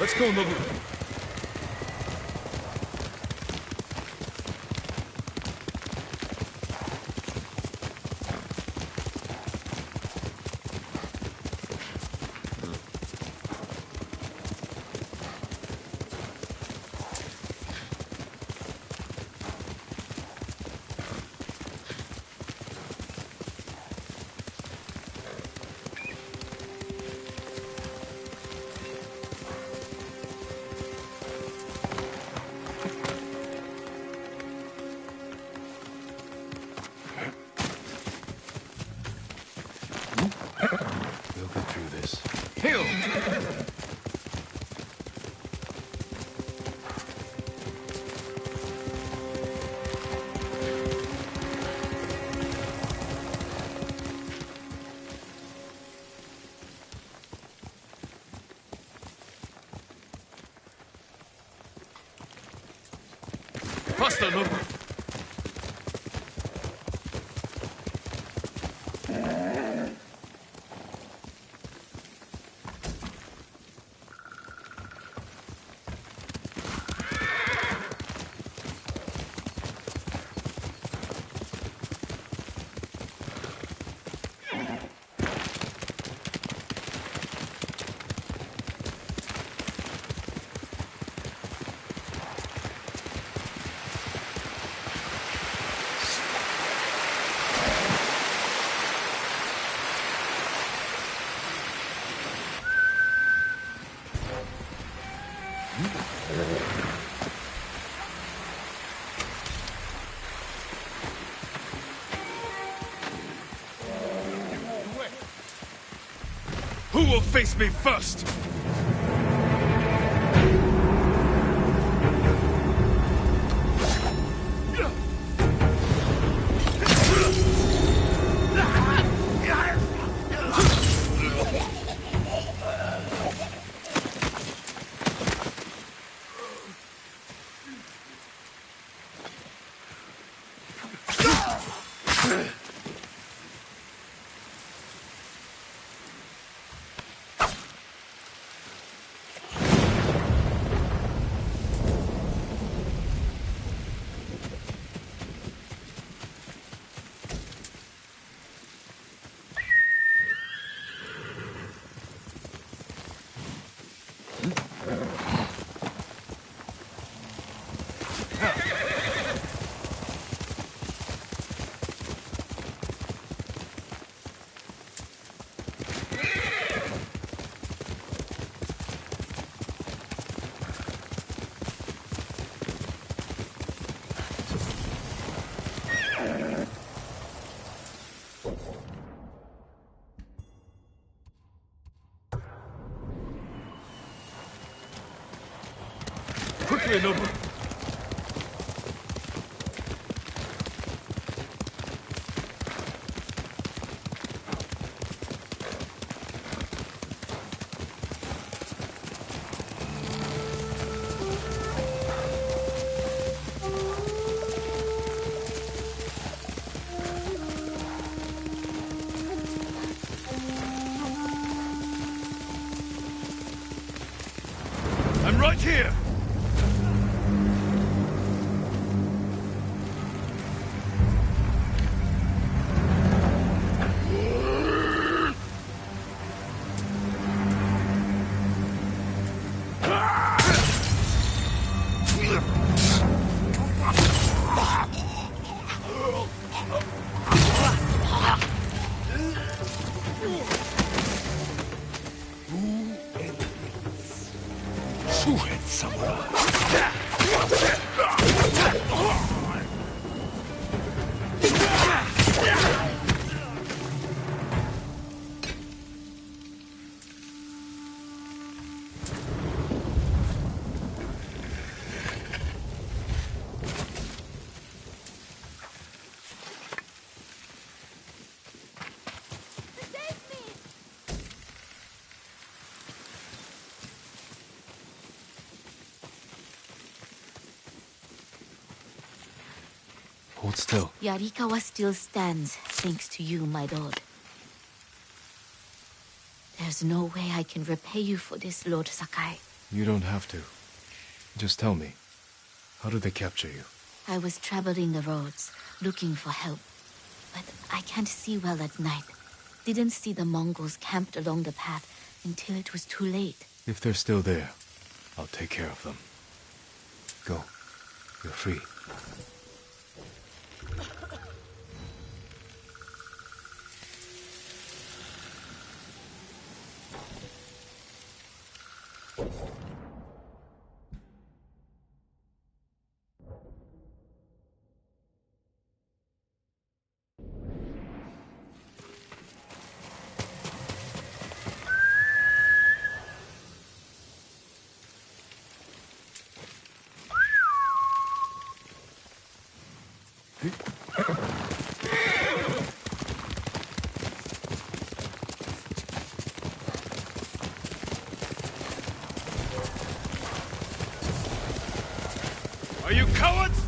Let's go, Nobu. We'll get through this. Heal! Faster, Nobu! Who will face me first? Quickly, Nobu! I'm right here! Hold still. Yarikawa still stands, thanks to you, my lord. There's no way I can repay you for this, Lord Sakai. You don't have to. Just tell me. How did they capture you? I was traveling the roads, looking for help. But I can't see well at night. Didn't see the Mongols camped along the path until it was too late. If they're still there, I'll take care of them. Go. You're free. Are you cowards?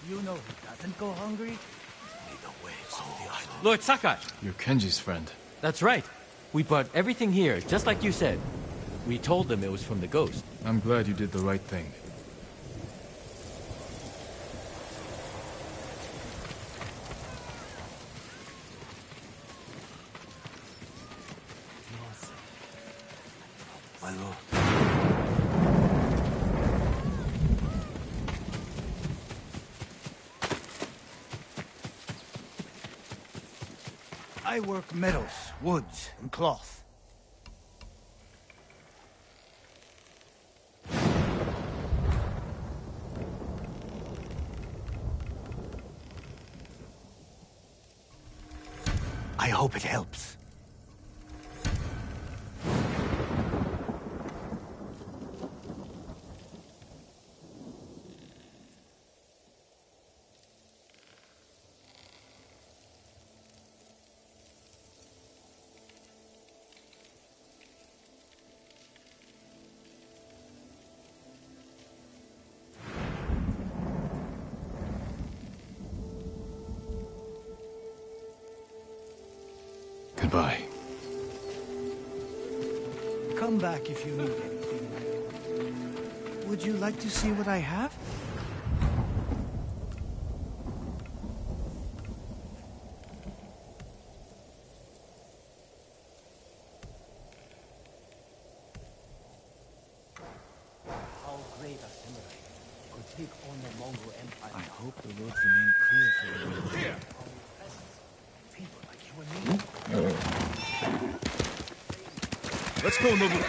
You know he doesn't go hungry? Lord Sakai! You're Kenji's friend. That's right. We brought everything here, just like you said. We told them it was from the ghost. I'm glad you did the right thing. My lord. I work metals, woods, and cloth. I hope it helps. Goodbye. Come back if you need anything. Would you like to see what I have? How great a samurai could take on the Mongol Empire. I hope the roads remain clear for you. Here! People like you and me. Let's go, Nobu!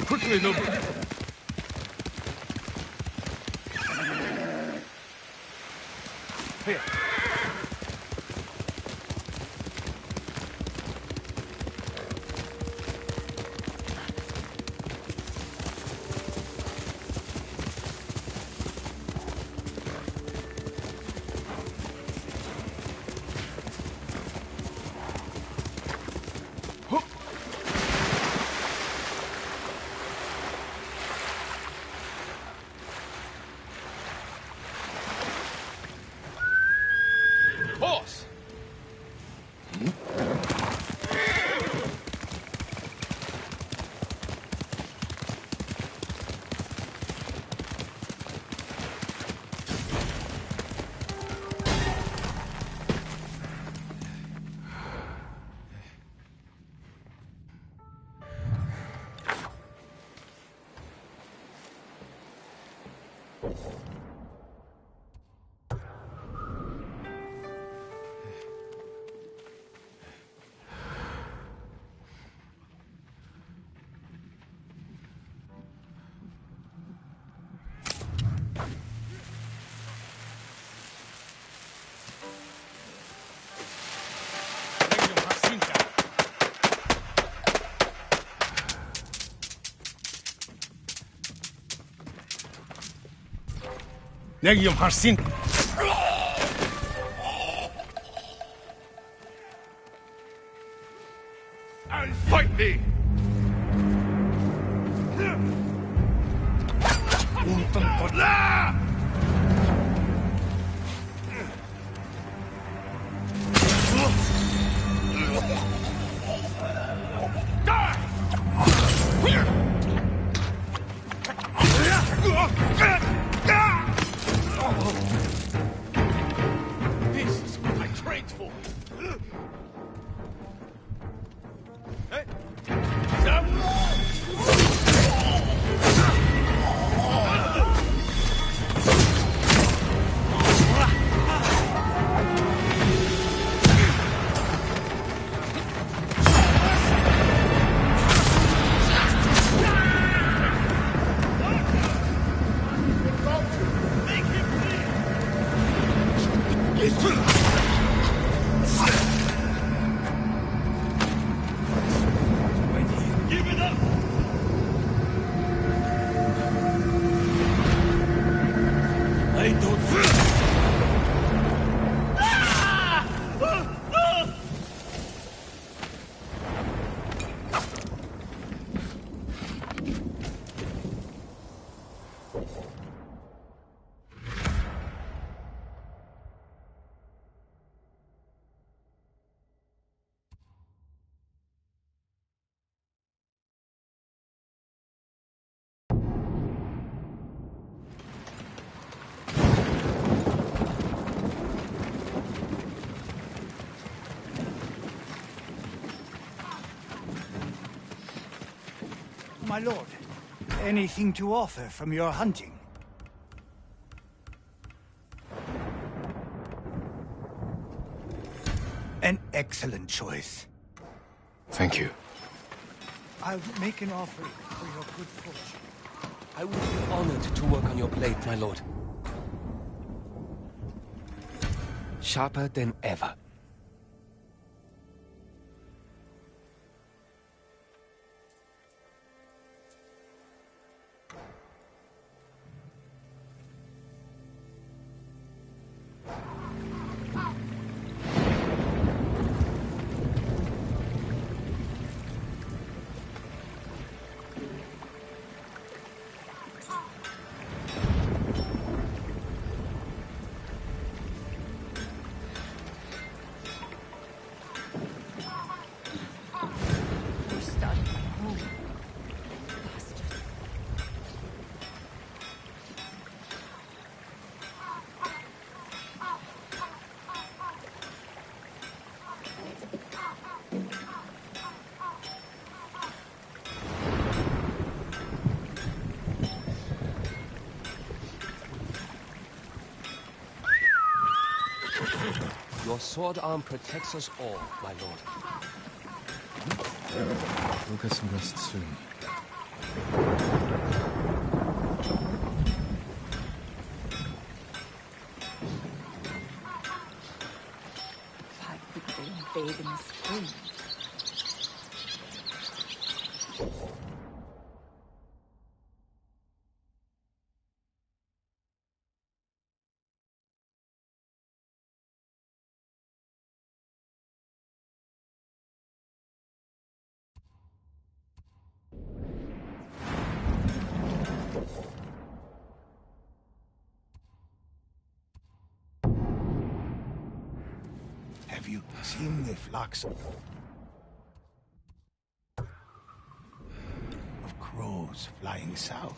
Quickly, Nobu! Here. Horse! Negium Harsin. And fight me! This is what I trained for! Hey! Give it I don't... My lord, anything to offer from your hunting? An excellent choice. Thank you. I'll make an offer for your good fortune. I would be honored to work on your blade, my lord. Sharper than ever. Your sword arm protects us all, my lord. We'll get some rest soon. Why couldn't they bathe in the spring? Have you seen the flocks of crows flying south?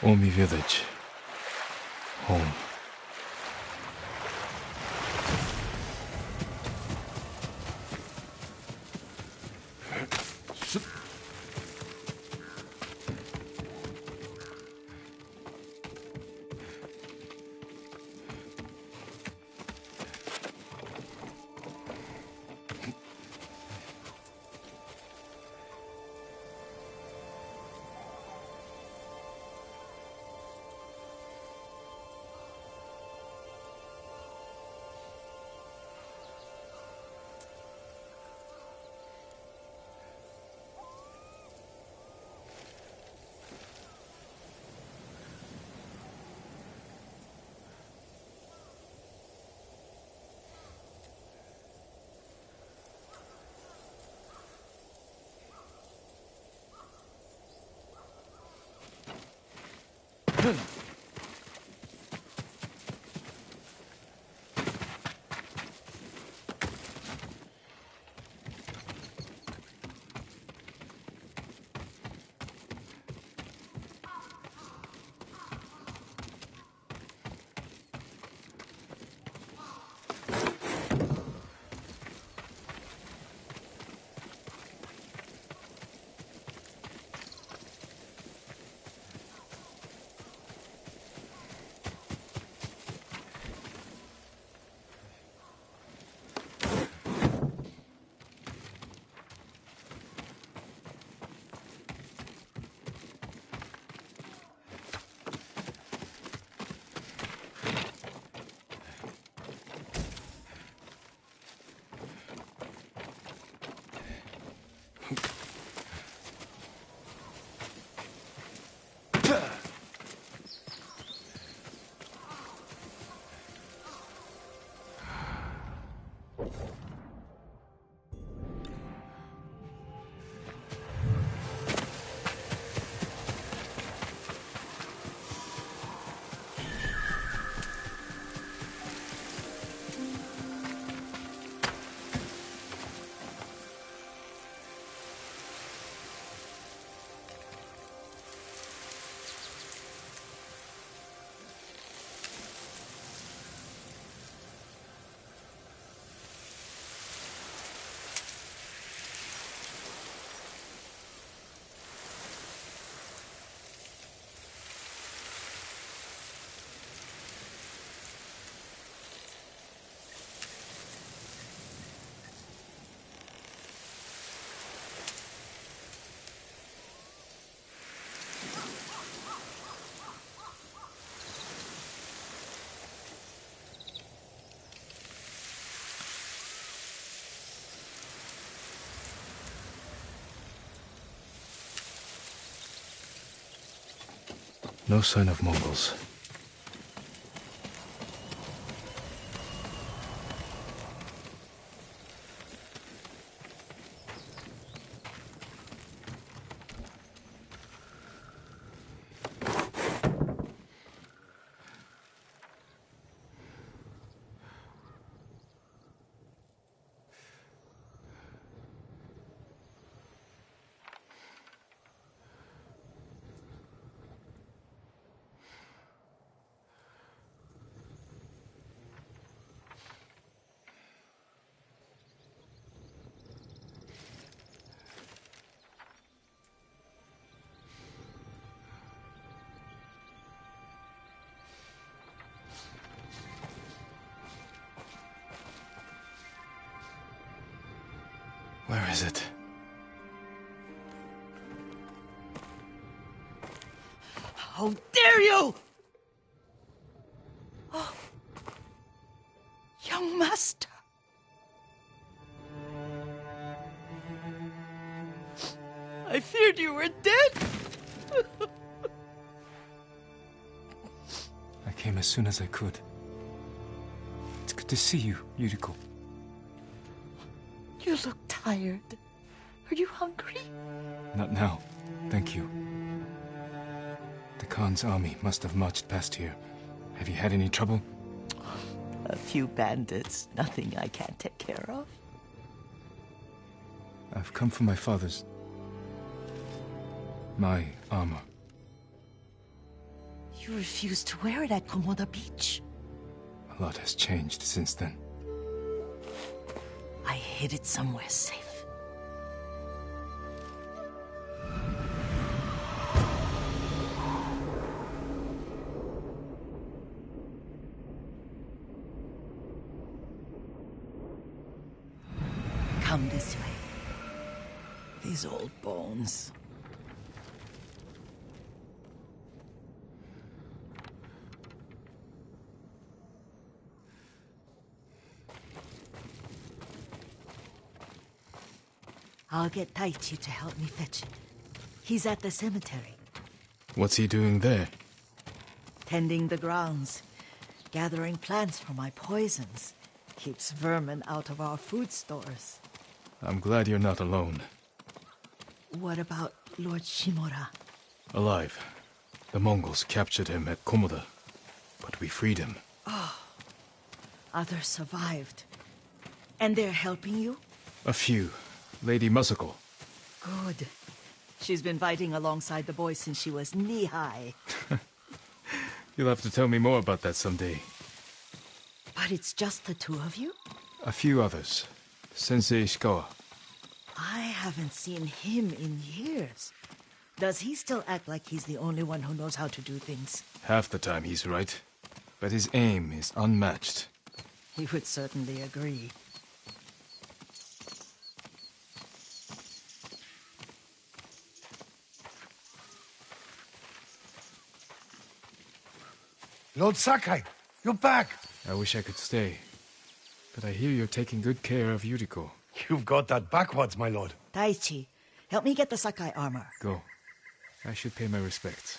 Omi village. Home. No sign of Mongols. Where is it? How dare you! Oh. Young master. I feared you were dead. I came as soon as I could. It's good to see you, Yuriko. You look tired. Are you hungry? Not now, thank you. The Khan's army must have marched past here. Have you had any trouble? A few bandits. Nothing I can't take care of. I've come for my father's... my armor. You refused to wear it at Komoda Beach. A lot has changed since then. I hid it somewhere safe. Come this way. These old bones. I'll get Taichi to help me fetch it. He's at the cemetery. What's he doing there? Tending the grounds. Gathering plants for my poisons. Keeps vermin out of our food stores. I'm glad you're not alone. What about Lord Shimura? Alive. The Mongols captured him at Komoda, but we freed him. Others survived. And they're helping you? A few. Lady Musako. Good. She's been fighting alongside the boys since she was knee-high. You'll have to tell me more about that someday. But it's just the two of you? A few others. Sensei Ishikawa. I haven't seen him in years. Does he still act like he's the only one who knows how to do things? Half the time he's right. But his aim is unmatched. He would certainly agree. Lord Sakai, you're back. I wish I could stay. But I hear you're taking good care of Yuriko. You've got that backwards, my lord. Daichi, help me get the Sakai armor. Go. I should pay my respects.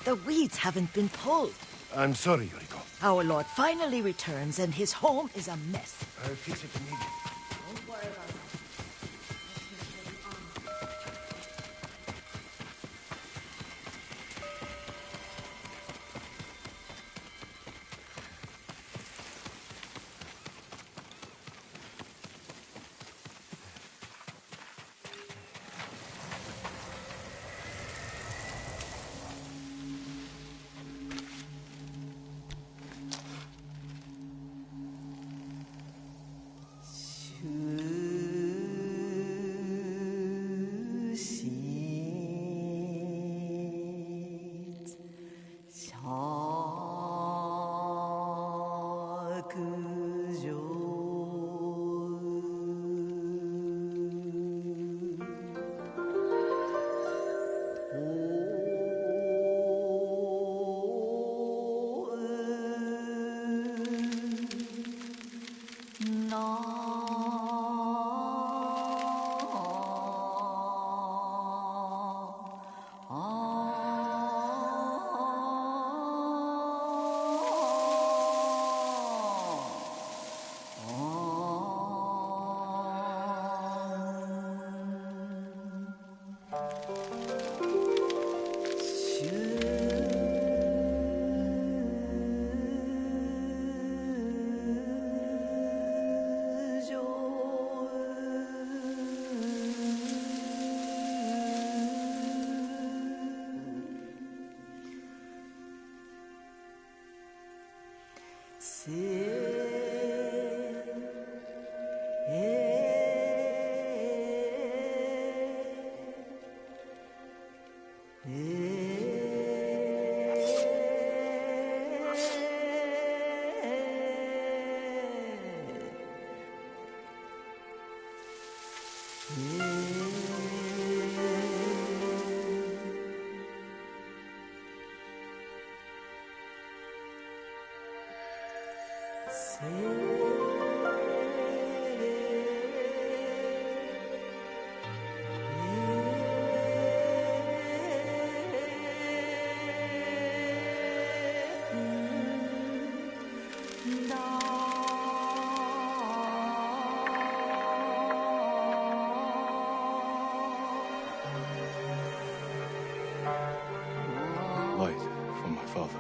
The weeds haven't been pulled. I'm sorry, Yuriko. Our lord finally returns and his home is a mess. I'll fix it immediately. Don't worry about it. Light for my father.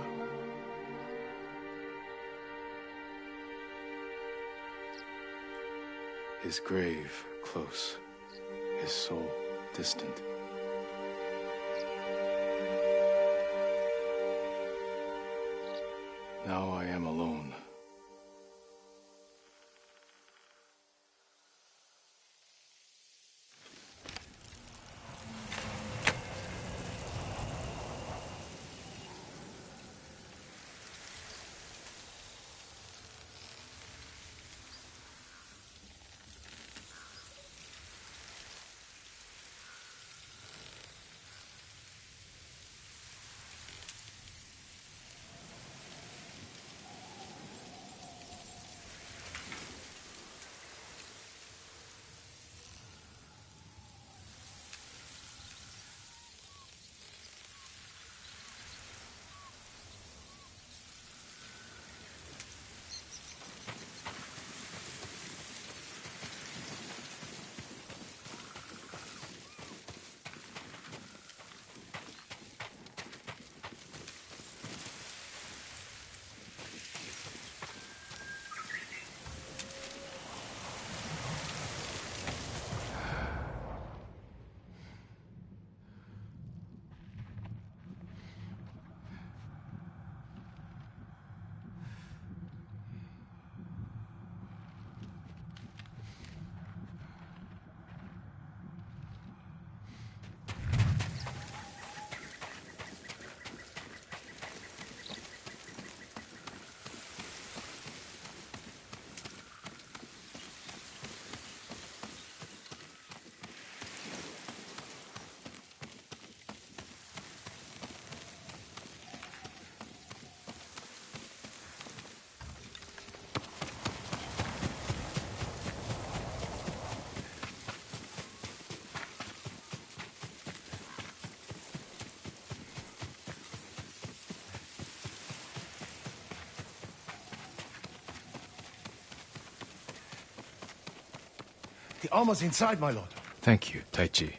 His grave close, his soul distant. Now I am alone. The armor's inside, my lord. Thank you, Taichi.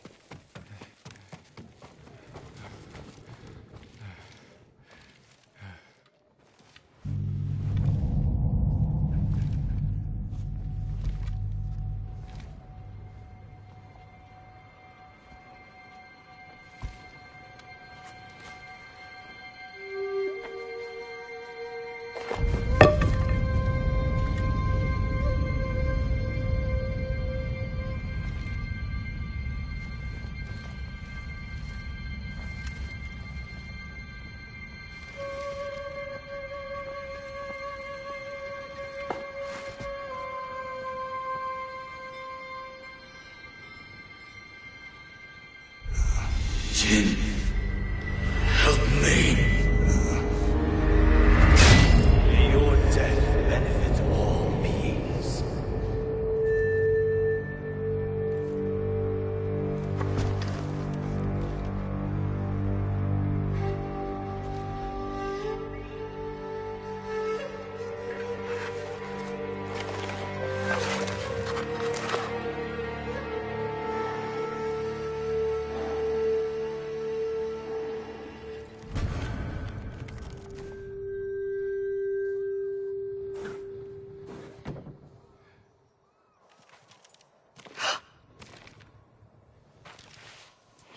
Jin, help me. May your death benefit all beings.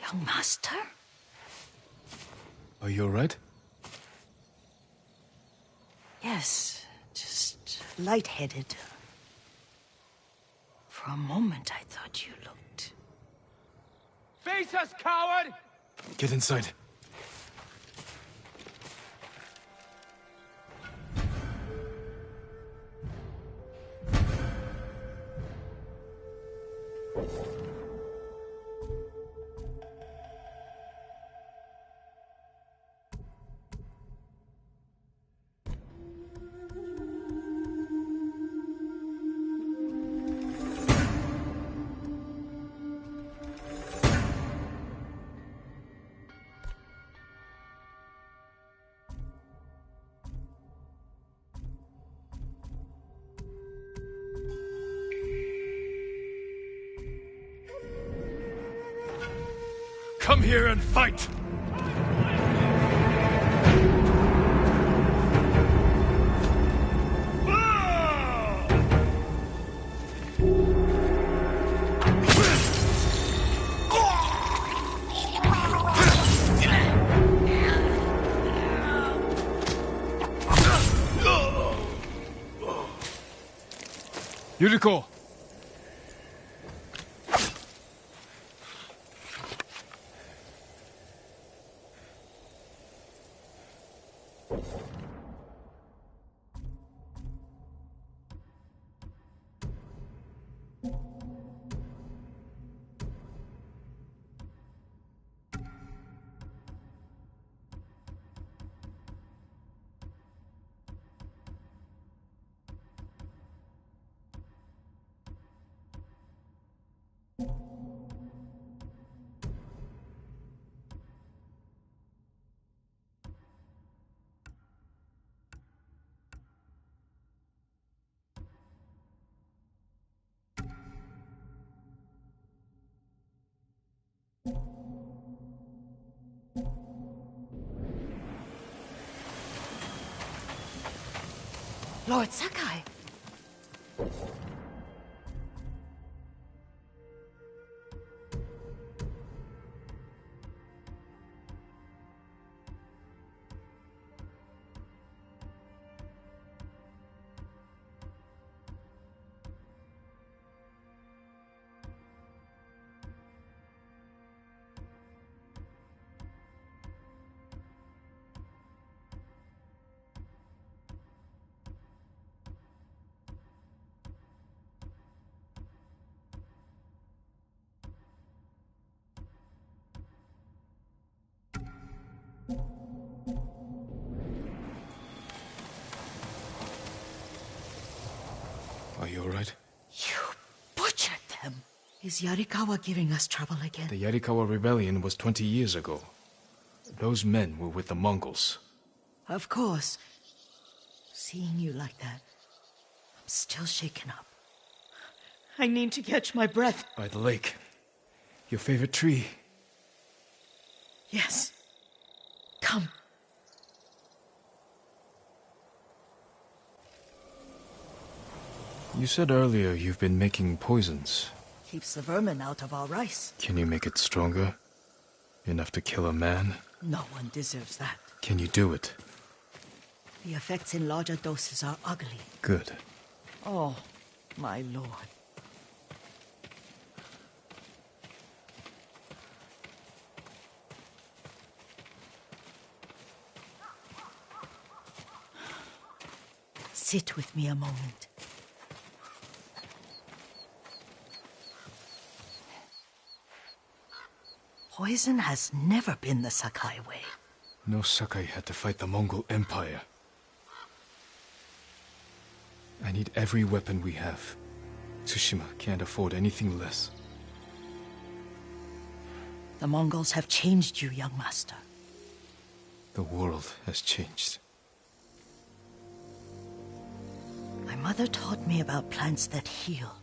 Young master? Are you alright? Yes, just lightheaded. For a moment, I thought you looked... Face us, coward! Get inside. Come here and fight! Yuriko! Lord Sakai! Are you alright? You butchered them! Is Yarikawa giving us trouble again? The Yarikawa rebellion was 20 years ago. Those men were with the Mongols. Of course. Seeing you like that, I'm still shaken up. I need to catch my breath. By the lake. Your favorite tree. Yes. Come. You said earlier you've been making poisons. Keeps the vermin out of our rice. Can you make it stronger? Enough to kill a man? No one deserves that. Can you do it? The effects in larger doses are ugly. Good. Oh, my lord. Sit with me a moment. Poison has never been the Sakai way. No Sakai had to fight the Mongol Empire. I need every weapon we have. Tsushima can't afford anything less. The Mongols have changed you, young master. The world has changed. My mother taught me about plants that heal,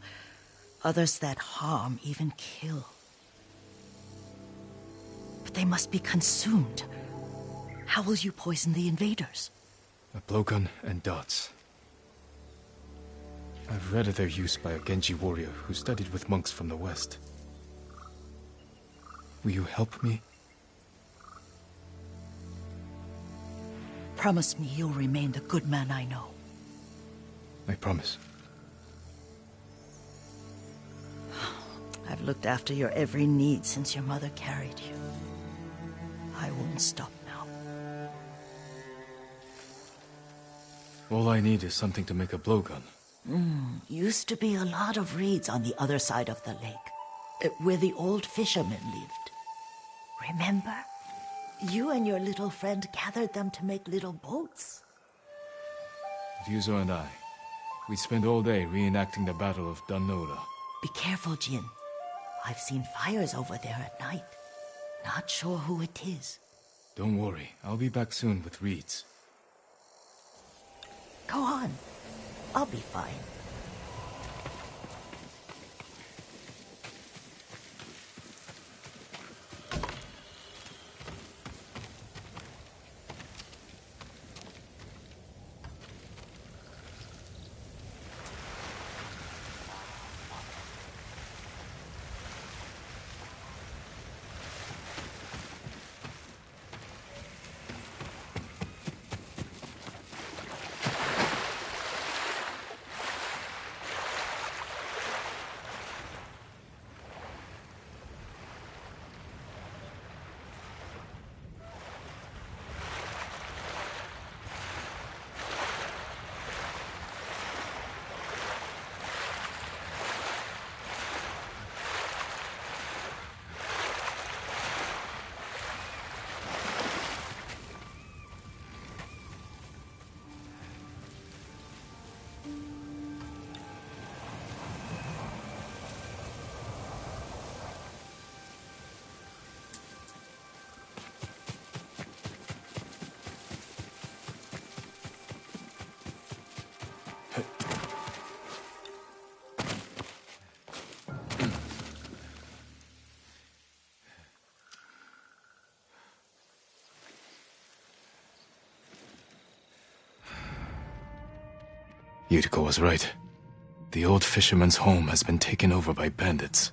others that harm, even kill. But they must be consumed. How will you poison the invaders? A blowgun and dots. I've read of their use by a Genji warrior who studied with monks from the west. Will you help me? Promise me you'll remain the good man I know. I promise. I've looked after your every need since your mother carried you. I won't stop now. All I need is something to make a blowgun. Used to be a lot of reeds on the other side of the lake, where the old fishermen lived. Remember? You and your little friend gathered them to make little boats. Ryuzo and I, we spent all day reenacting the Battle of Danora. Be careful, Jin. I've seen fires over there at night. Not sure who it is. Don't worry, I'll be back soon with reeds. Go on. I'll be fine. Yuriko was right. The old fisherman's home has been taken over by bandits.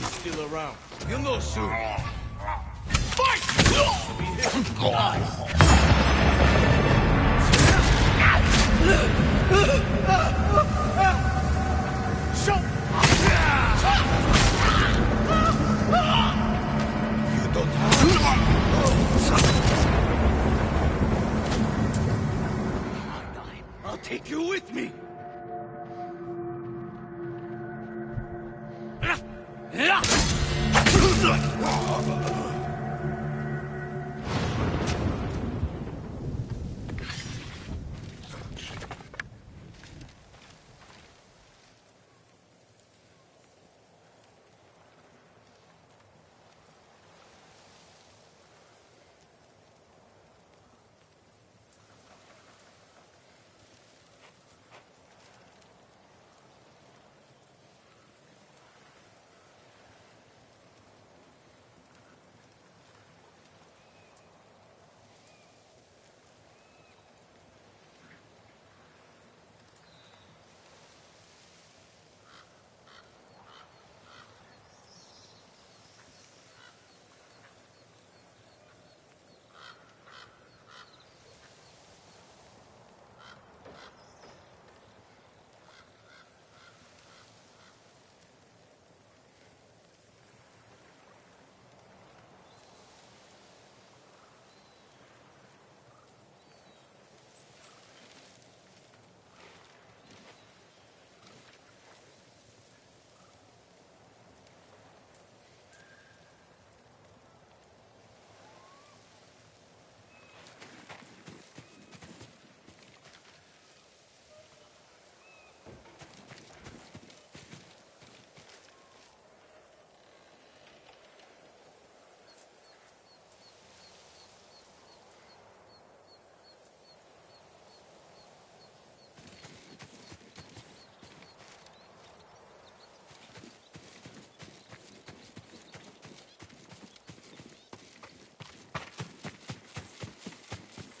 Still around. You'll know soon.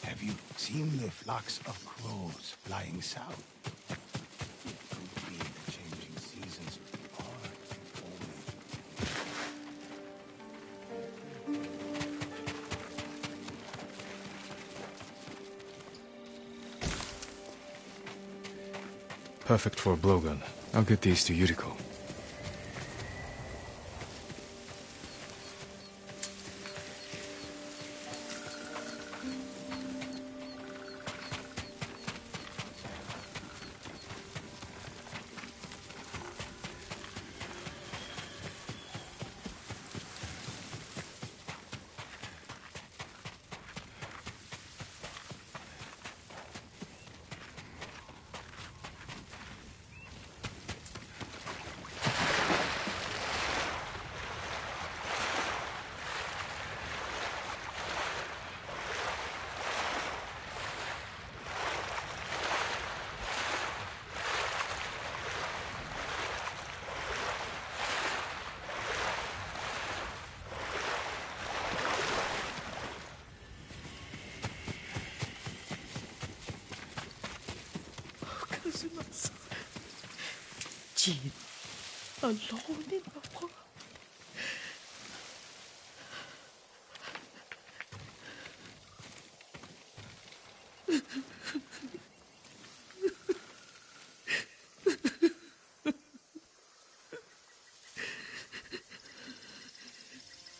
Have you seen the flocks of crows flying south? It could be the changing seasons are omen. Perfect for a blowgun. I'll get these to Yuriko. Jean, alone in the world.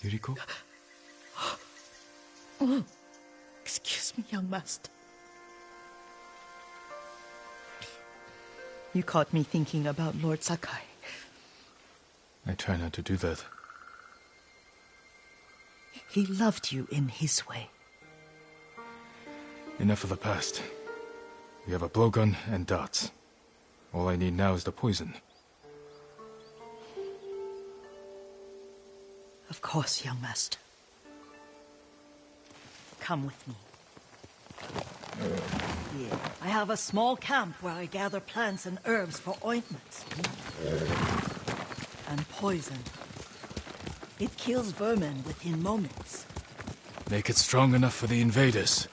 Yuriko? Oh, excuse me, young master. You caught me thinking about Lord Sakai. I try not to do that. He loved you in his way. Enough of the past. We have a blowgun and darts. All I need now is the poison. Of course, young master. Come with me. Here, I have a small camp where I gather plants and herbs for ointments. And poison. It kills vermin within moments. Make it strong enough for the invaders.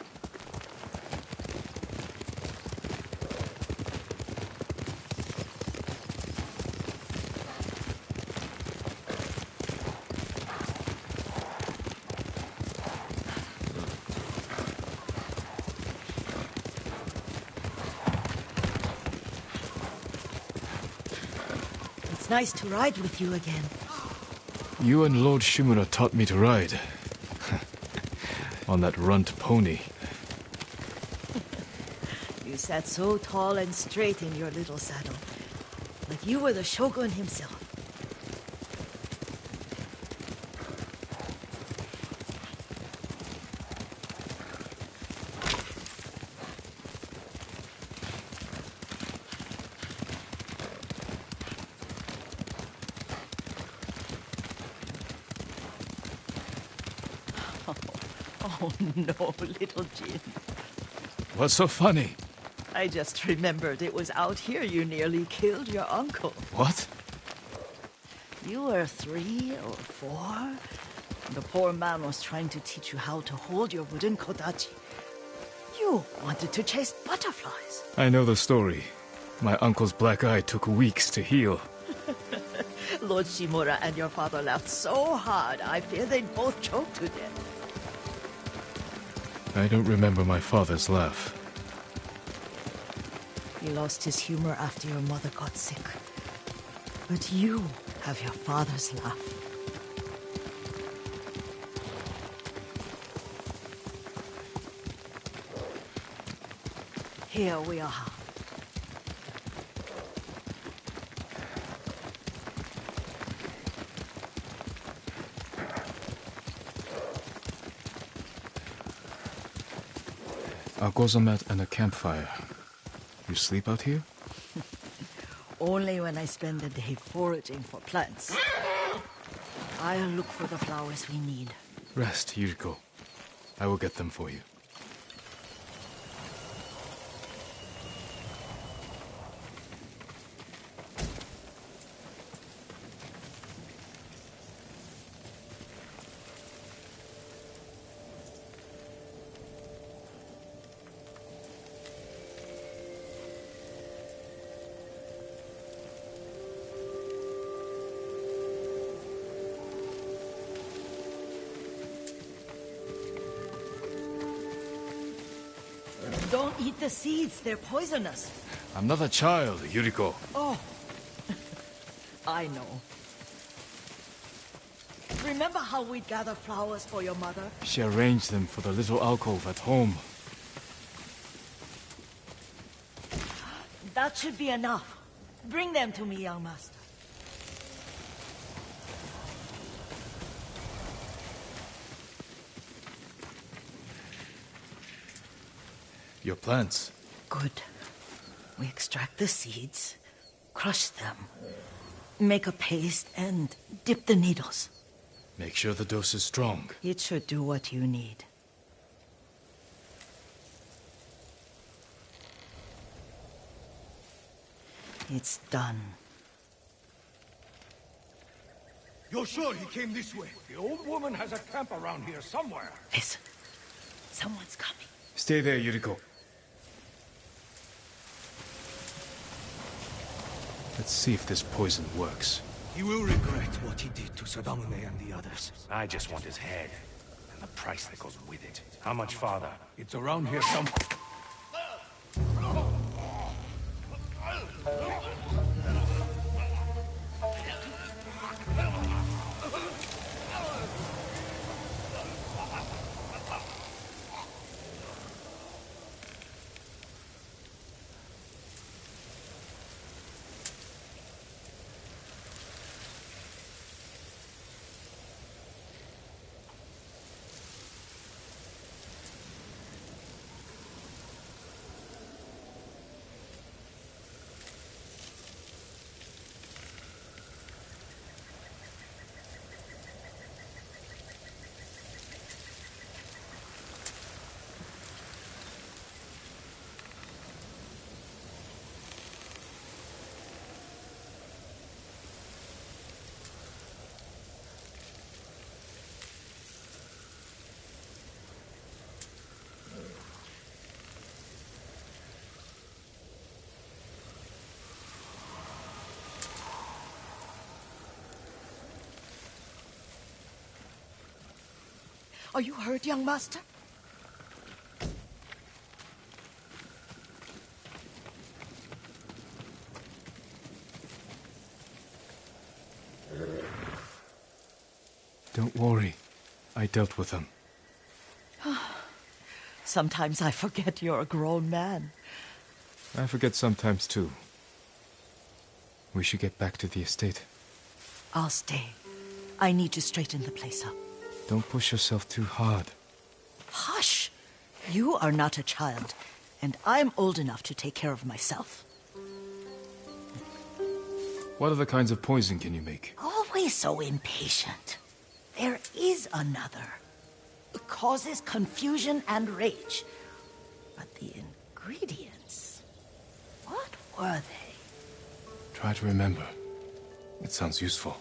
It's nice to ride with you again. You and Lord Shimura taught me to ride. On that runt pony. You sat so tall and straight in your little saddle, like you were the shogun himself. Oh no, little Jin. What's so funny? I just remembered it was out here you nearly killed your uncle. What? You were 3 or 4. The poor man was trying to teach you how to hold your wooden kodachi. You wanted to chase butterflies. I know the story. My uncle's black eye took weeks to heal. Lord Shimura and your father laughed so hard, I fear they'd both choke to death. I don't remember my father's laugh. He lost his humor after your mother got sick. But you have your father's laugh. Here we are. A gozamat and a campfire. You sleep out here? Only when I spend the day foraging for plants. I'll look for the flowers we need. Rest, Yuriko. I will get them for you. Don't eat the seeds, they're poisonous. I'm not a child, Yuriko. Oh, I know. Remember how we'd gather flowers for your mother? She arranged them for the little alcove at home. That should be enough. Bring them to me, young master. Your plants. Good. We extract the seeds, crush them, make a paste, and dip the needles. Make sure the dose is strong. It should do what you need. It's done. You're sure he came this way? The old woman has a camp around here somewhere. Listen. Someone's coming. Stay there, Yuriko. Let's see if this poison works. He will regret what he did to Sadamune and the others. I just want his head, and the price that goes with it. How much farther? It's around here somewhere. Are you hurt, young master? Don't worry. I dealt with them. Sometimes I forget you're a grown man. I forget sometimes too. We should get back to the estate. I'll stay. I need to straighten the place up. Don't push yourself too hard. Hush! You are not a child, and I'm old enough to take care of myself. What other kinds of poison can you make? Always so impatient. There is another. causes confusion and rage. But the ingredients, what were they? Try to remember. It sounds useful.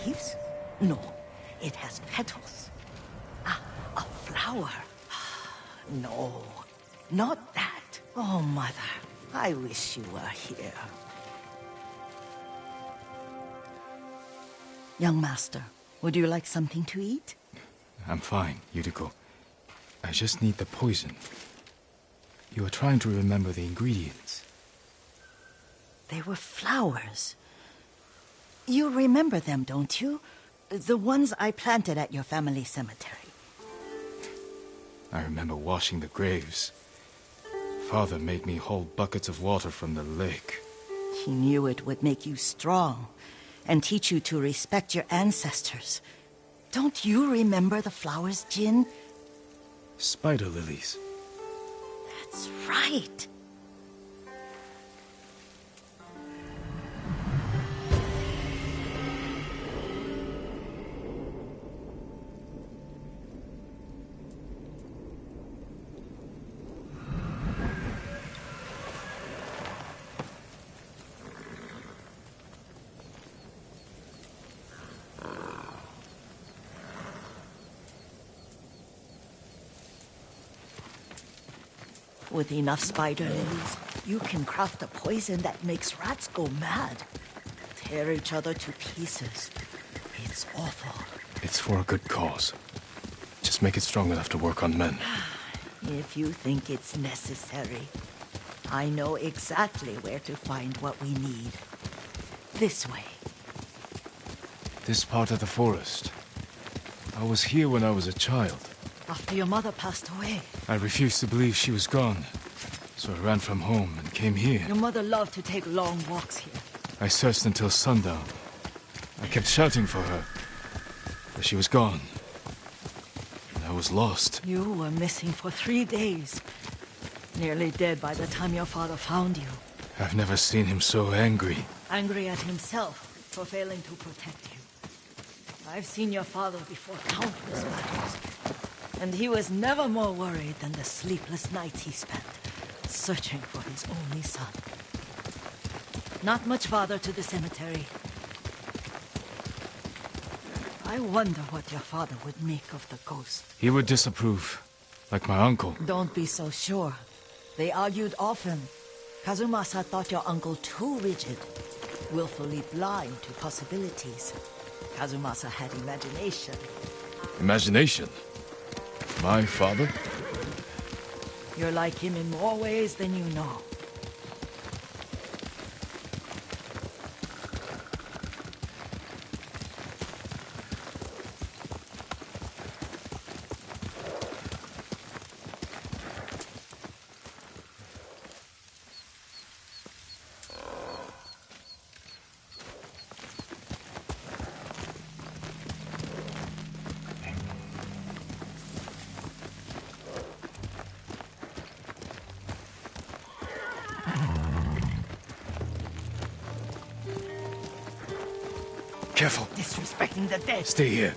Leaves? No, it has petals. Ah, a flower. No, not that. Oh, Mother, I wish you were here. Young Master, would you like something to eat? I'm fine, Yuriko. I just need the poison. You are trying to remember the ingredients. They were flowers. You remember them, don't you? The ones I planted at your family cemetery. I remember washing the graves. Father made me hold buckets of water from the lake. He knew it would make you strong and teach you to respect your ancestors. Don't you remember the flowers, Jin? Spider lilies. That's right. With enough spider lilies, you can craft a poison that makes rats go mad. Tear each other to pieces. It's awful. It's for a good cause. Just make it strong enough to work on men. If you think it's necessary, I know exactly where to find what we need. This way. This part of the forest. I was here when I was a child. After your mother passed away. I refused to believe she was gone. So I ran from home and came here. Your mother loved to take long walks here. I searched until sundown. I kept shouting for her. But she was gone. And I was lost. You were missing for 3 days. Nearly dead by the time your father found you. I've never seen him so angry. Angry at himself for failing to protect you. I've seen your father before countless battles. And he was never more worried than the sleepless nights he spent searching for his only son. Not much farther to the cemetery. I wonder what your father would make of the ghost. He would disapprove, like my uncle. Don't be so sure. They argued often. Kazumasa thought your uncle too rigid, willfully blind to possibilities. Kazumasa had imagination. Imagination? My father? You're like him in more ways than you know. Careful. Disrespecting the dead. Stay here.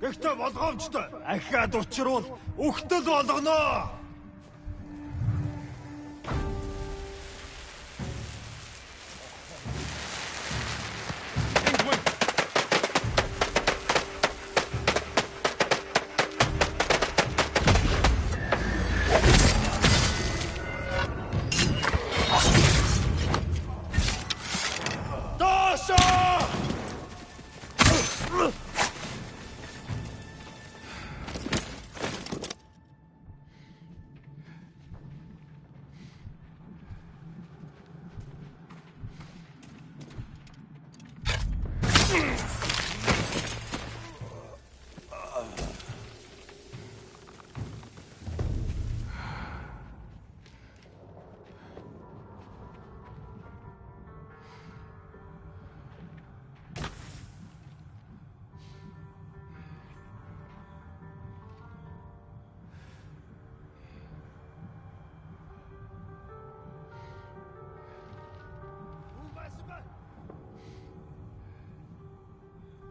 Гэхдээ болгоомжтой. Ахиад учруул үхтэл болгоно.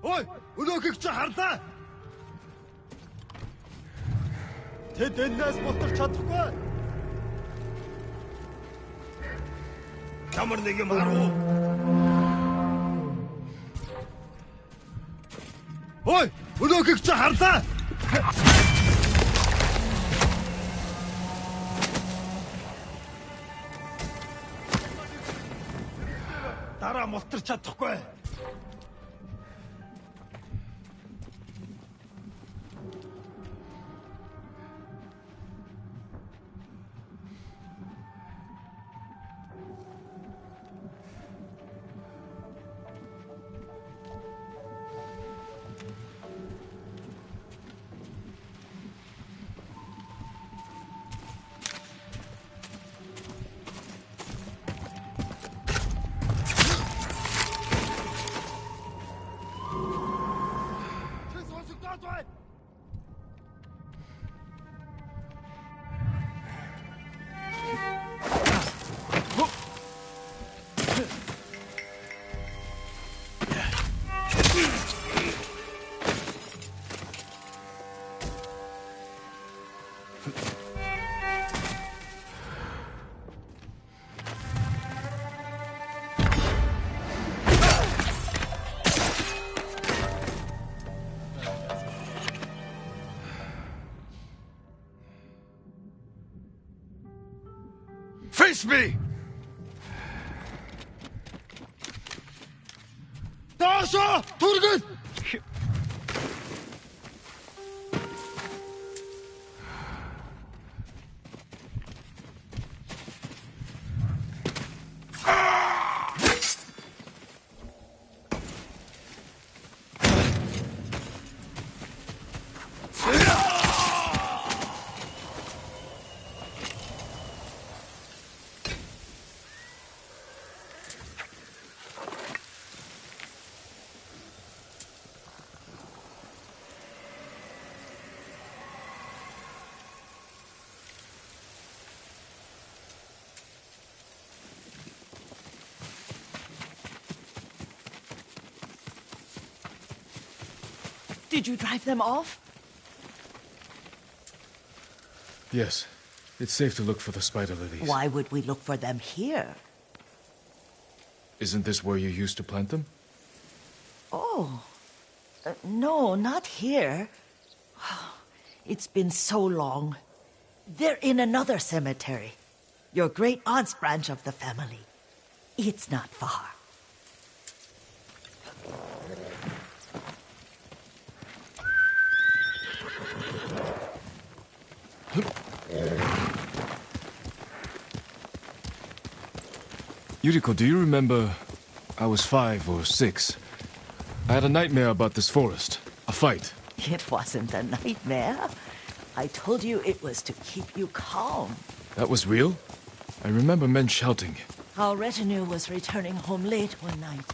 Ой, өнөөхийг чи харлаа. Тэд энэс болтол чадахгүй. Ямар нэг юм харуу. Ой, өнөөхийг чи харлаа. Дараа мултарч чадахгүй. Face me! Dasha! Turgut! Did you drive them off? Yes. It's safe to look for the spider lilies. Why would we look for them here? Isn't this where you used to plant them? Oh. No, not here. It's been so long. They're in another cemetery. Your great-aunt's branch of the family. It's not far. Yuriko, do you remember? I was 5 or 6. I had a nightmare about this forest. A fight. It wasn't a nightmare. I told you it was to keep you calm. That was real? I remember men shouting. Our retinue was returning home late one night.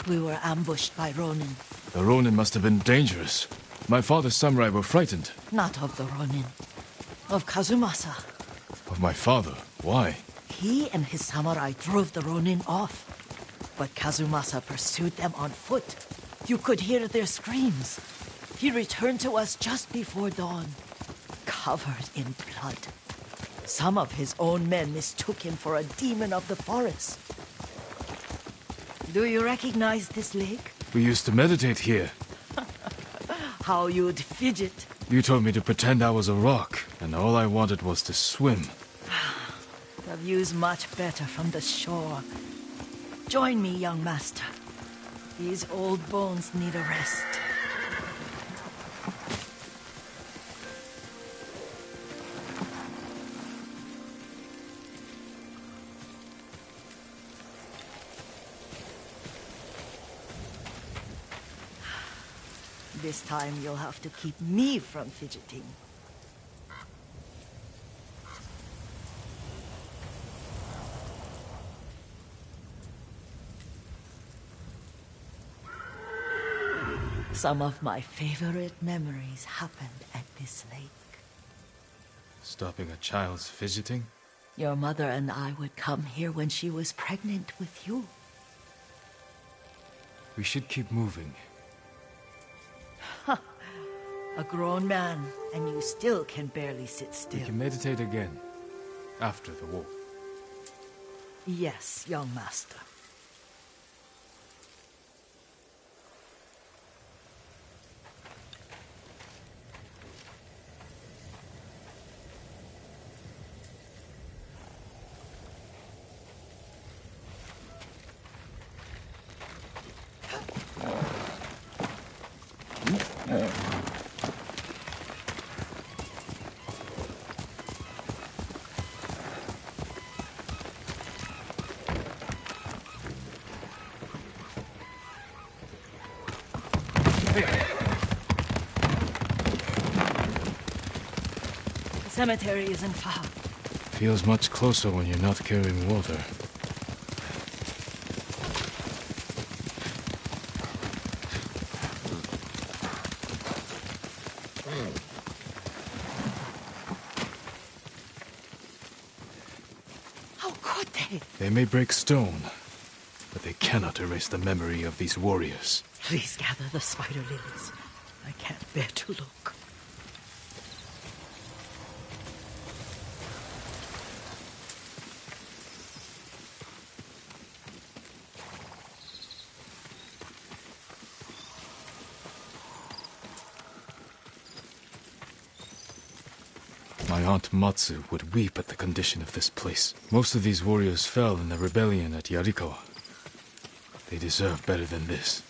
We were ambushed by Ronin. The Ronin must have been dangerous. My father's samurai were frightened. Not of the Ronin. Of Kazumasa. Of my father? Why? He and his samurai drove the Ronin off. But Kazumasa pursued them on foot. You could hear their screams. He returned to us just before dawn, covered in blood. Some of his own men mistook him for a demon of the forest. Do you recognize this lake? We used to meditate here. How you'd fidget. You told me to pretend I was a rock, and all I wanted was to swim. The view's much better from the shore. Join me, young master. These old bones need a rest. This time you'll have to keep me from fidgeting. Some of my favorite memories happened at this lake. Stopping a child's fidgeting? Your mother and I would come here when she was pregnant with you. We should keep moving. A grown man, and you still can barely sit We still. can meditate again. After the war. Yes, young master. The cemetery isn't far. Feels much closer when you're not carrying water. How could they? They may break stone, but they cannot erase the memory of these warriors. Please gather the spider lilies. I can't bear to look. My aunt Matsu would weep at the condition of this place. Most of these warriors fell in the rebellion at Yarikawa. They deserve better than this.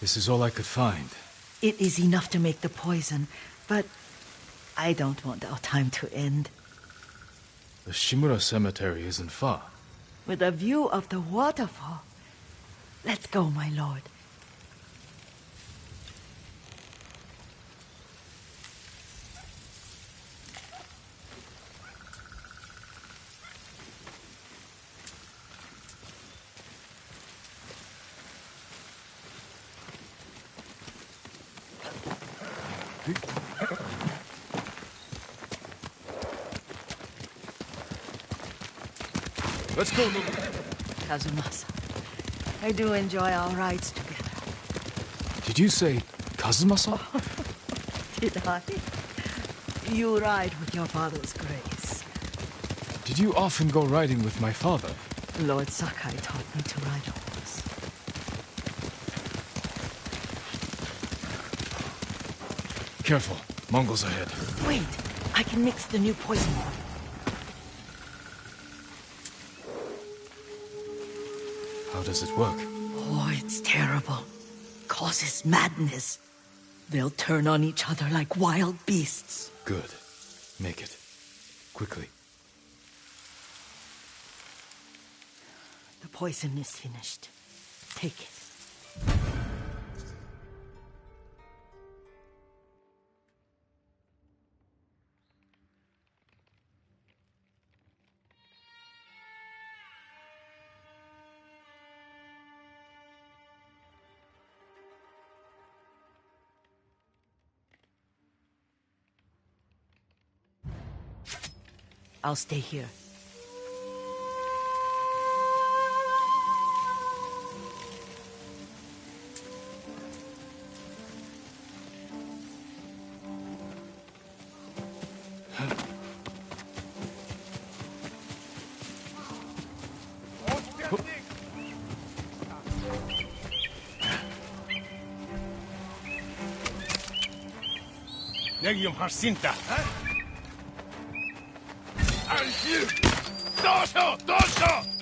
This is all I could find. It is enough to make the poison, but I don't want our time to end. The Shimura Cemetery isn't far. With a view of the waterfall. Let's go, my lord. Let's go, Kazumasa, I do enjoy our rides together. Did you say Kazumasa? Did I? You ride with your father's grace. Did you often go riding with my father? Lord Sakai taught me to ride a horse. Careful. Mongols ahead. Wait, I can mix the new poison. How does it work? Oh, it's terrible. Causes madness. They'll turn on each other like wild beasts. Good. Make it. quickly. The poison is finished. Take it. I'll stay here. Negium Harsinta. Doso! Doso!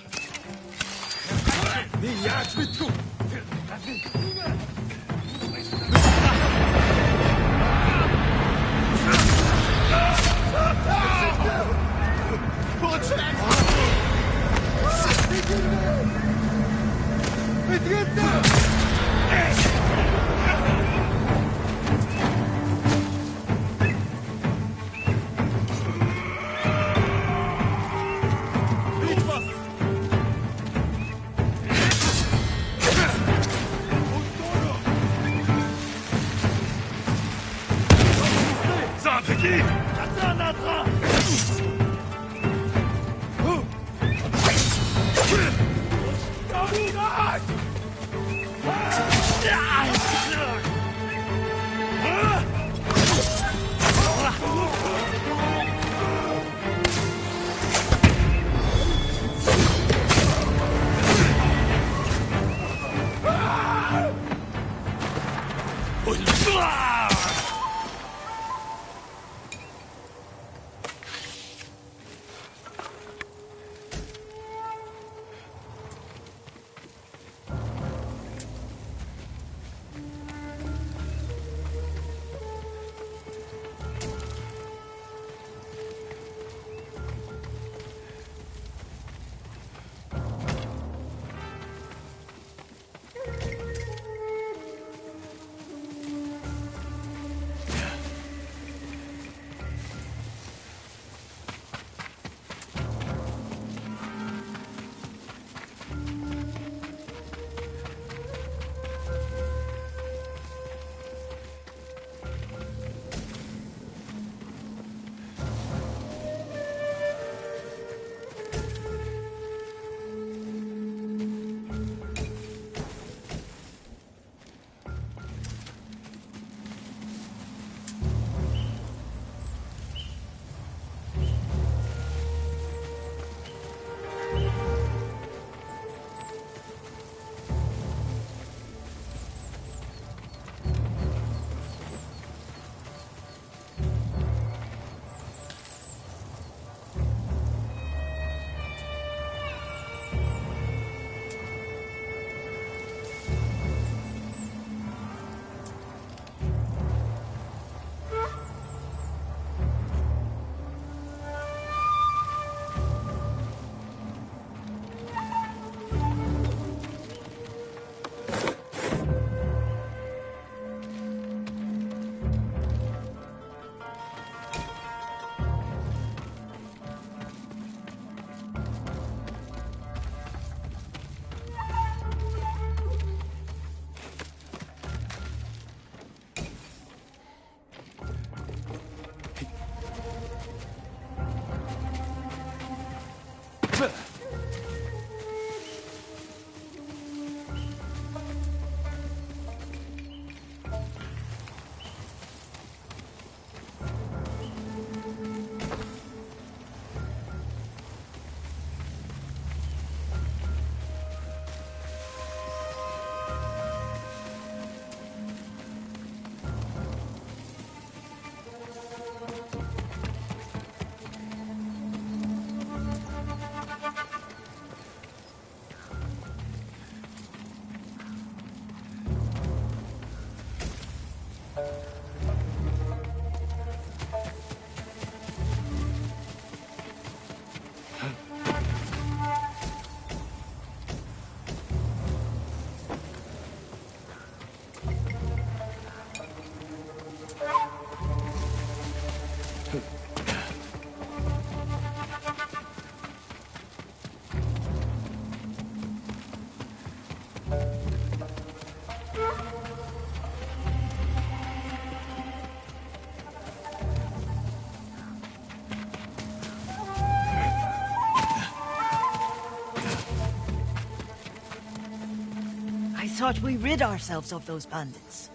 thought we rid ourselves of those bandits.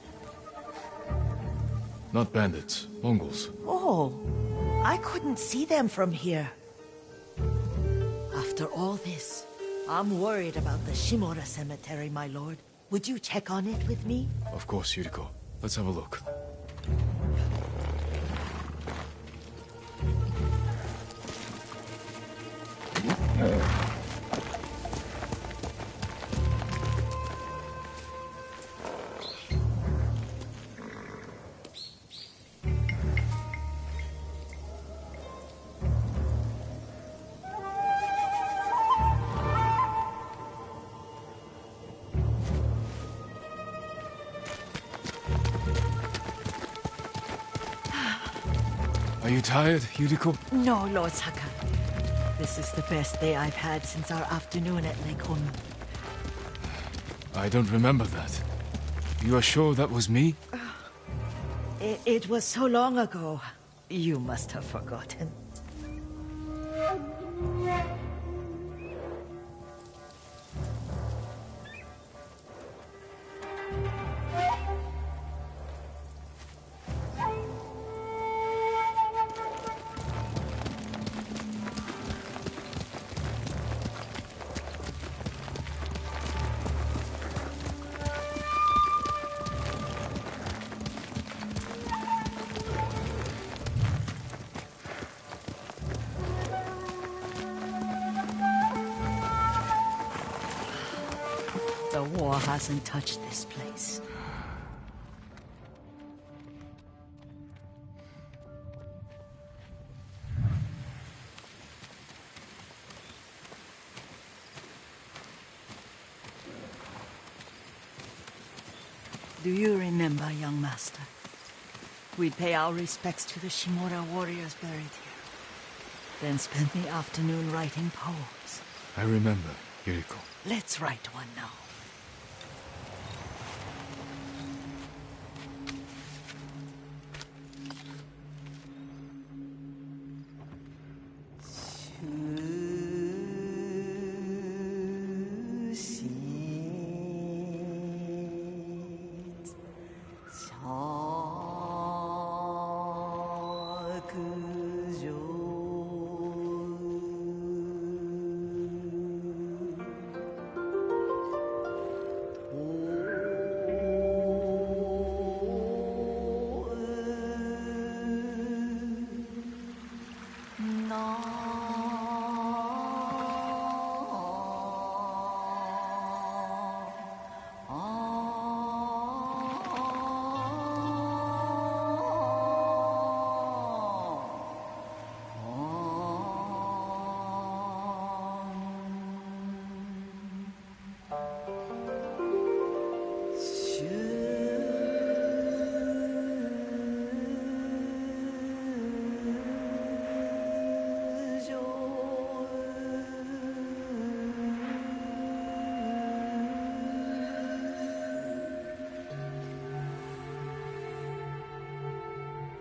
Not bandits, Mongols. Oh, I couldn't see them from here. After all this, I'm worried about the Shimura cemetery, my lord. Would you check on it with me? Of course, Yuriko. Let's have a look. Are you tired, Yuriko? No, Lord Sakai. This is the best day I've had since our afternoon at Lake Honu. I don't remember that. You are sure that was me? It was so long ago. You must have forgotten. The war hasn't touched this place. Do you remember, young master? We'd pay our respects to the Shimura warriors buried here. Then spend the afternoon writing poems. I remember, Yuriko. Let's write one now.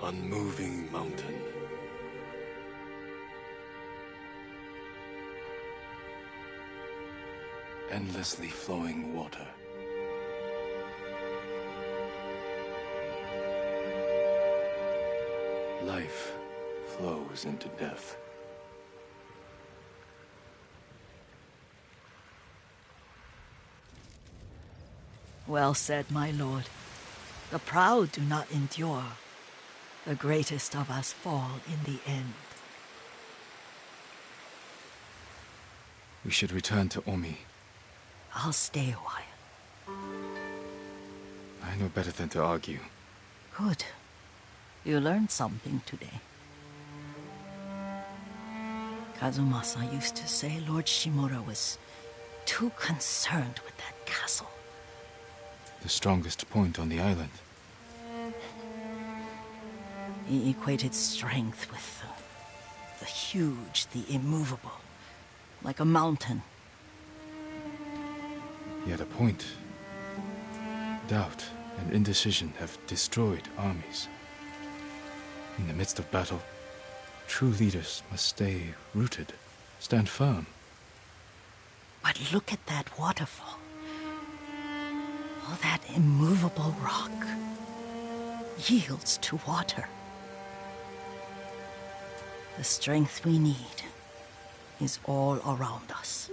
Unmoving mountain. Endlessly flowing water. Life flows into death. Well said, my lord. The proud do not endure. The greatest of us fall in the end. We should return to Omi. I'll stay a while. I know better than to argue. Good. You learned something today. Kazumasa used to say Lord Shimura was too concerned with that castle. The strongest point on the island. He equated strength with the huge, the immovable, like a mountain. He had a point. Doubt and indecision have destroyed armies. In the midst of battle, true leaders must stay rooted, stand firm. But look at that waterfall. All that immovable rock yields to water. The strength we need is all around us.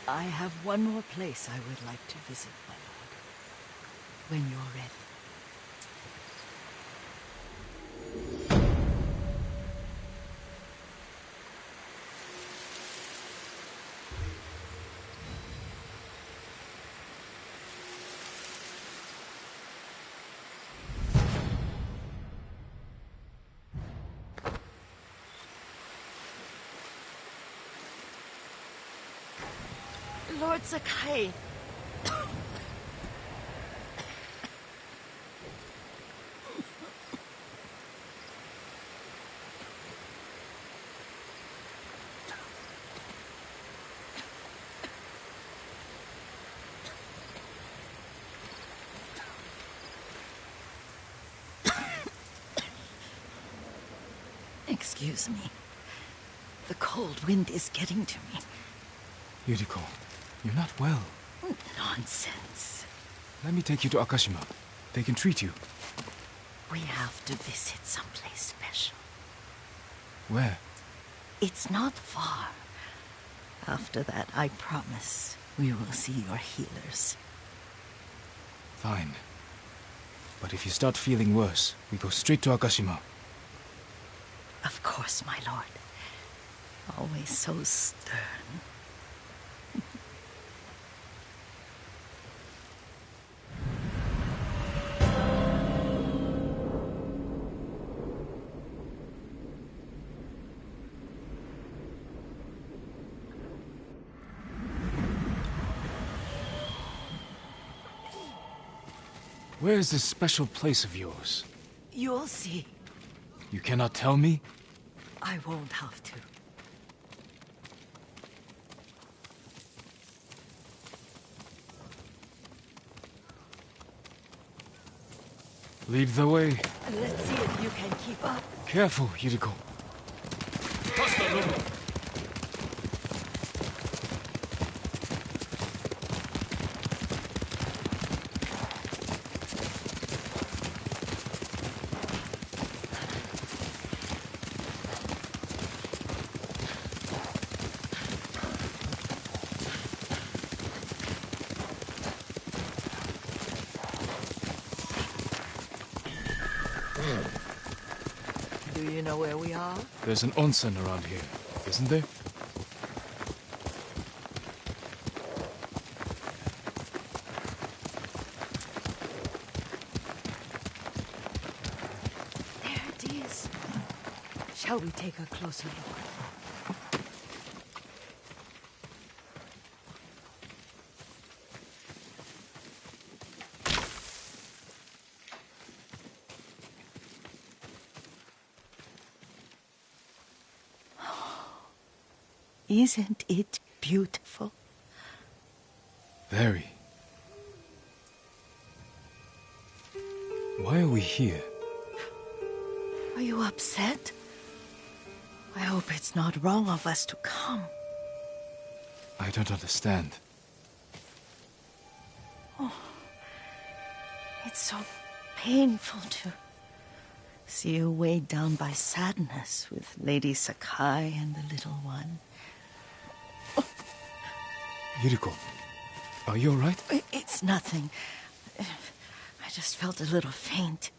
I have one more place I would like to visit, my lord. When you're ready. Lord Sakai. Excuse me. The cold wind is getting to me. Yuriko, you're not well. Nonsense. Let me take you to Akashima. They can treat you. We have to visit someplace special. Where? It's not far. After that, I promise we will see your healers. Fine. But if you start feeling worse, we go straight to Akashima. Of course, my lord. Always so stern. Where is this special place of yours? You'll see. You cannot tell me? I won't have to. Lead the way. Let's see if you can keep up. Careful, Yuriko. Do you know where we are? There's an onsen around here, isn't there? There it is. Shall we take a closer look? Isn't it beautiful? Very. Why are we here? Are you upset? I hope it's not wrong of us to come. I don't understand. It's so painful to see you weighed down by sadness with Lady Sakai and the little one. Yuriko, are you all right? It's nothing. I just felt a little faint.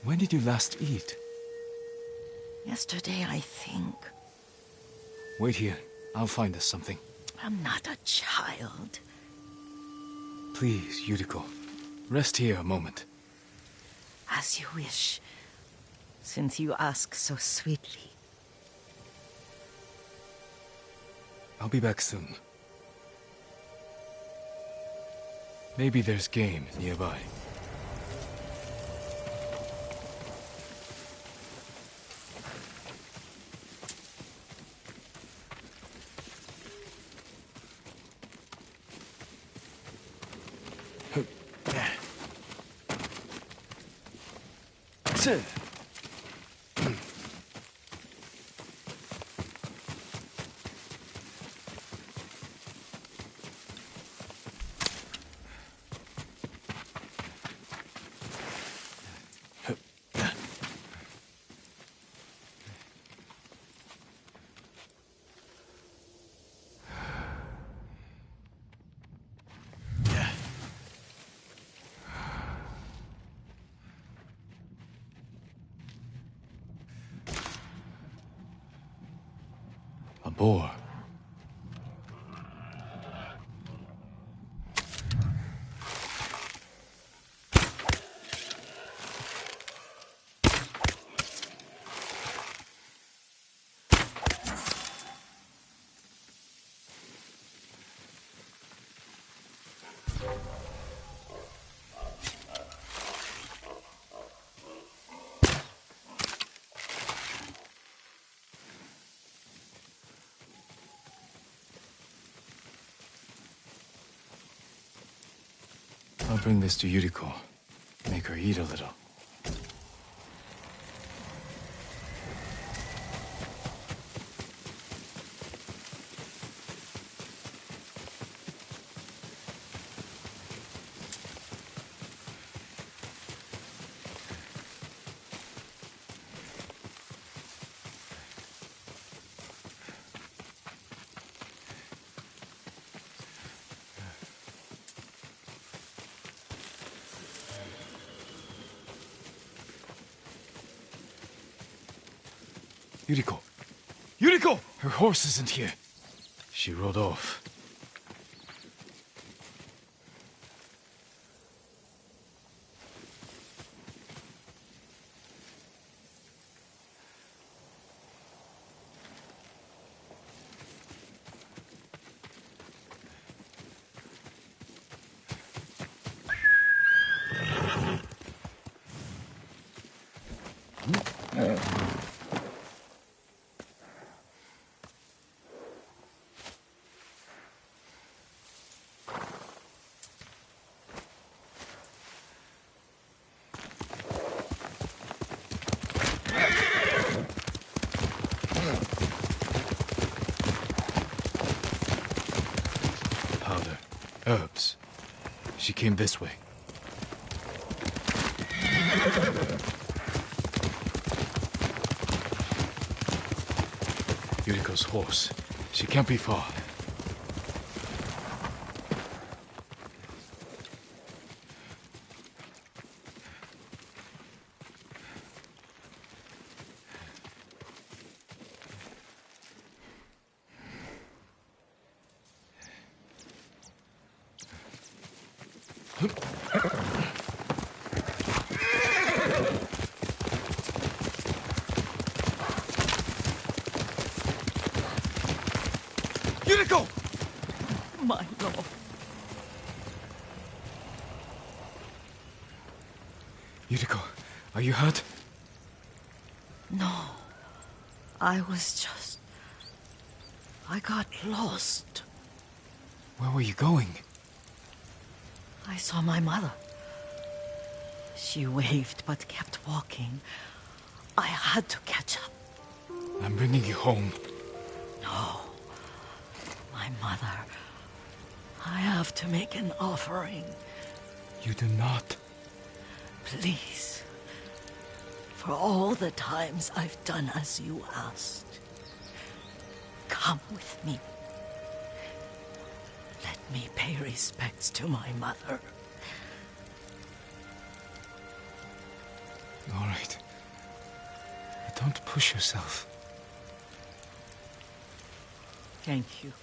When did you last eat? Yesterday, I think. Wait here. I'll find us something. I'm not a child. Please, Yuriko. Rest here a moment. As you wish, since you ask so sweetly. I'll be back soon. Maybe there's game nearby. boar. I'll bring this to Yuriko. Make her eat a little. Yuriko! Yuriko! Her horse isn't here. She rode off. Powder. Herbs. She came this way. Yuriko's horse. She can't be far. Yuriko! My lord. Yuriko, are you hurt? No. I got lost. Where were you going? I saw my mother. She waved but kept walking. I had to catch up. I'm bringing you home. No. My mother. I have to make an offering. You do not. Please. For all the times I've done as you asked. Come with me. Let me pay respects to my mother. All right. But don't push yourself. Thank you.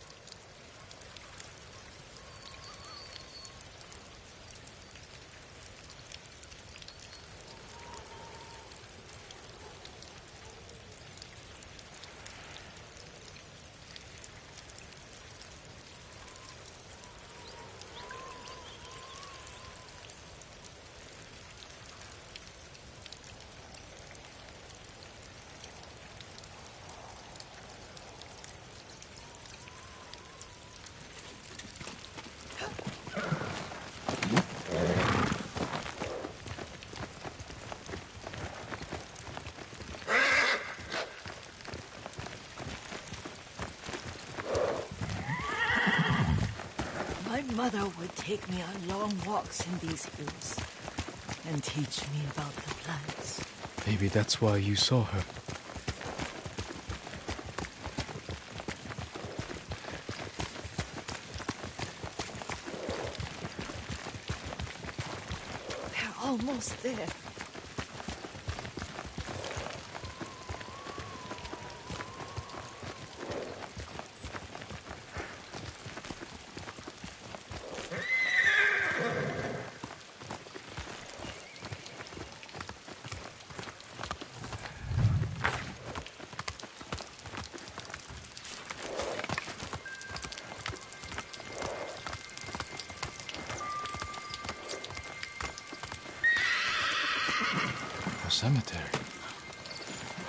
My mother would take me on long walks in these hills and teach me about the plants. Maybe that's why you saw her. We're almost there. cemetery.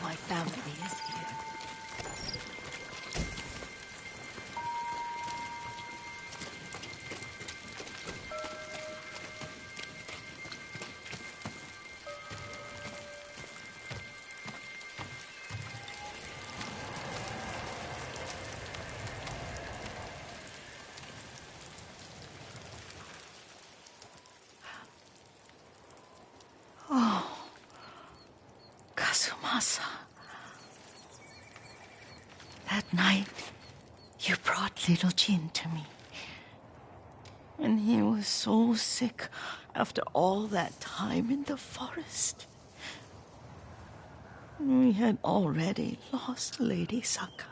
My family is here. Kazumasa. That night, you brought little Jin to me. And he was so sick after all that time in the forest. We had already lost Lady Sakai.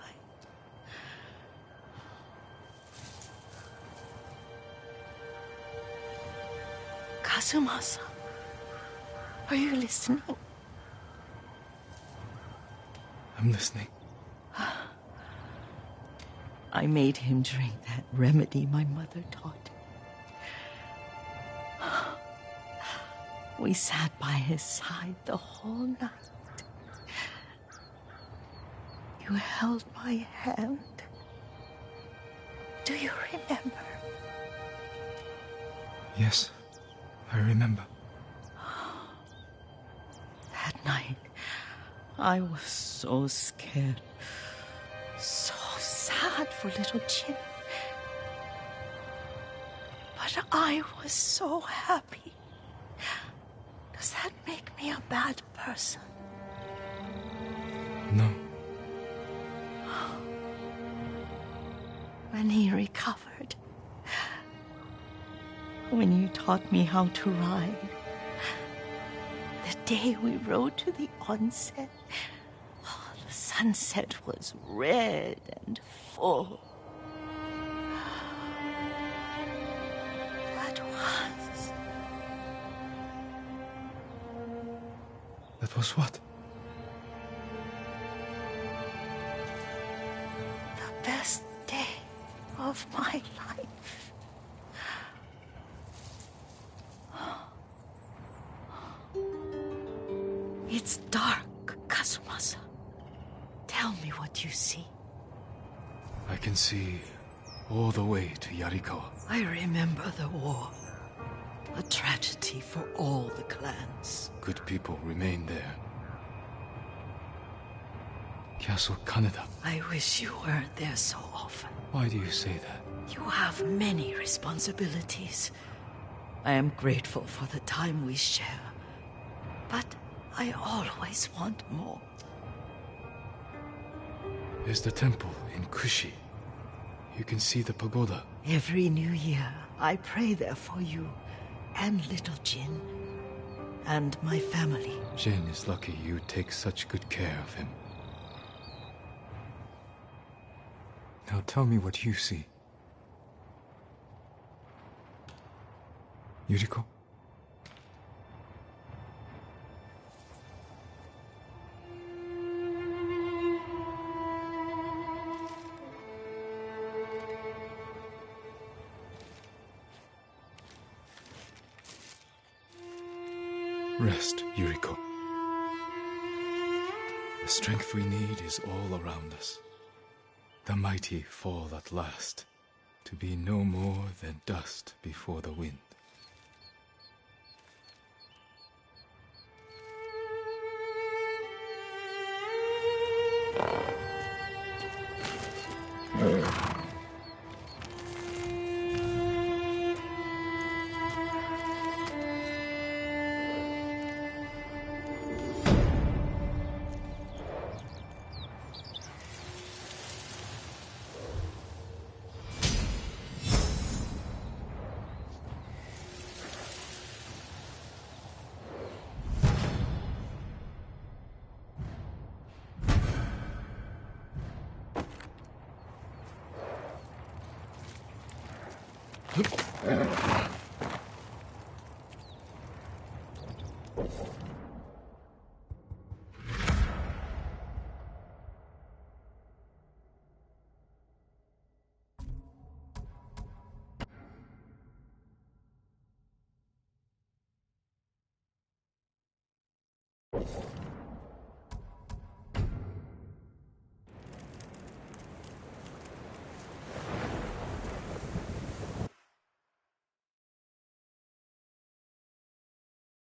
Kazumasa, are you listening? I'm listening. I made him drink that remedy my mother taught me. We sat by his side the whole night. You held my hand. Do you remember? Yes, I remember. That night, I was so scared, so sad for little Jin. But I was so happy. Does that make me a bad person? No. When he recovered, when you taught me how to ride, the day we rode to the onsen, the sunset was red and full. That was what? The best day of my life. It's dark, Kazumasa. Tell me what you see. I can see all the way to Yarikawa. I remember the war. A tragedy for all the clans. Good people remain there. Castle Kaneda. I wish you weren't there so often. Why do you say that? You have many responsibilities. I am grateful for the time we share. But I always want more. There's the temple in Kushi. You can see the pagoda. Every new year, I pray there for you and little Jin and my family. Jin is lucky you take such good care of him. Now tell me what you see. Yuriko? Rest, Yuriko. The strength we need is all around us. The mighty fall at last, to be no more than dust before the wind. Thank you.